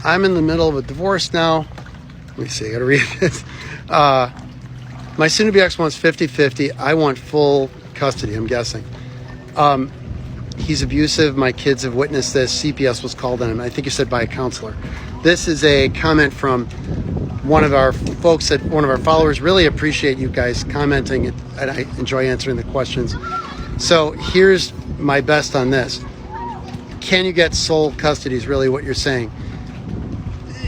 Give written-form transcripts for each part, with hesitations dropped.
I'm in the middle of a divorce now. Let me see, I gotta read this. My soon-to-be ex wants 50-50. I want full custody, I'm guessing. He's abusive. My kids have witnessed this. CPS was called on him. I think you said by a counselor. This is a comment from one of our folks, one of our followers. Really appreciate you guys commenting, and I enjoy answering the questions. So here's my best on this. Can you get sole custody is really what you're saying.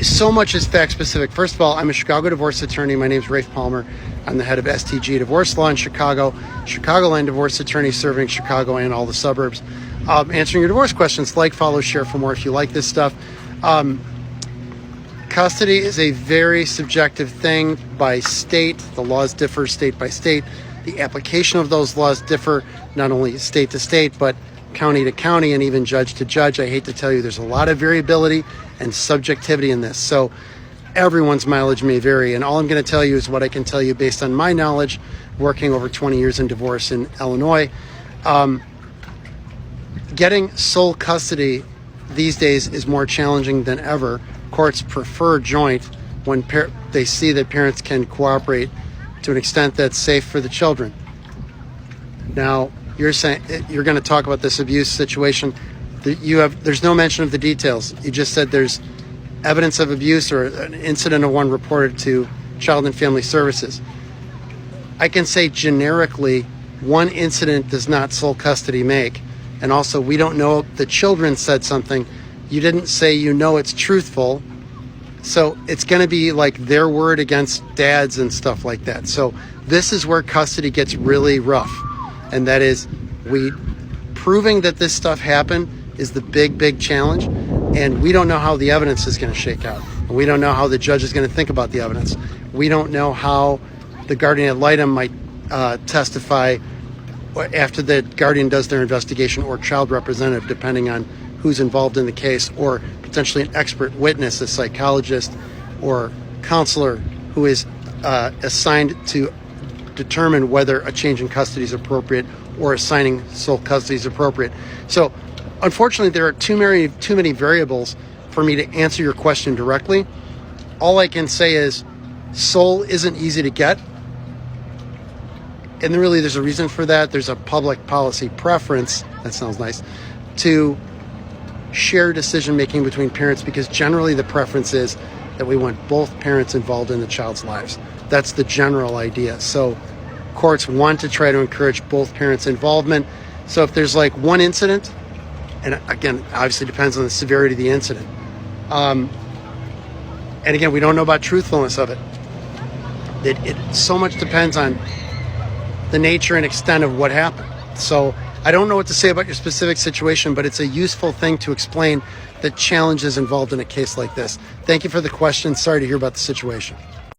So much is fact specific. First of all, I'm a Chicago divorce attorney. My name's Raiford Palmer. I'm the head of STG Divorce Law in Chicago, Chicagoland divorce attorney serving Chicago and all the suburbs. Answering your divorce questions, like, follow, share for more if you like this stuff. Custody is a very subjective thing by state. The laws differ state by state. The application of those laws differ not only state to state, but county to county and even judge to judge. I hate to tell you, there's a lot of variability and subjectivity in this. So everyone's mileage may vary. And all I'm going to tell you is what I can tell you based on my knowledge, working over 20 years in divorce in Illinois. Getting sole custody these days is more challenging than ever. Courts prefer joint when they see that parents can cooperate to an extent that's safe for the children. Now, you're saying you're going to talk about this abuse situation. There's no mention of the details. You just said there's evidence of abuse or an incident of one reported to Child and Family Services. I can say generically, one incident does not sole custody make. And also, we don't know the children said something. You didn't say you know it's truthful. So it's going to be like their word against dad's and stuff like that. So this is where custody gets really rough. And that is, proving that this stuff happened is the big challenge. And we don't know how the evidence is going to shake out. We don't know how the judge is going to think about the evidence. We don't know how the guardian ad litem might testify after the guardian does their investigation, or child representative, depending on who's involved in the case, or potentially an expert witness, a psychologist or counselor who is assigned to determine whether a change in custody is appropriate or assigning sole custody is appropriate. So unfortunately, there are too many variables for me to answer your question directly. All I can say is sole isn't easy to get. And really, there's a reason for that. There's a public policy preference, that sounds nice, to share decision-making between parents, because generally the preference is that we want both parents involved in the child's lives. That's the general idea. So courts want to try to encourage both parents' involvement. So if there's like one incident, and again, obviously depends on the severity of the incident. And again, we don't know about truthfulness of it. It so much depends on the nature and extent of what happened. So I don't know what to say about your specific situation, but it's a useful thing to explain the challenges involved in a case like this. Thank you for the question. Sorry to hear about the situation.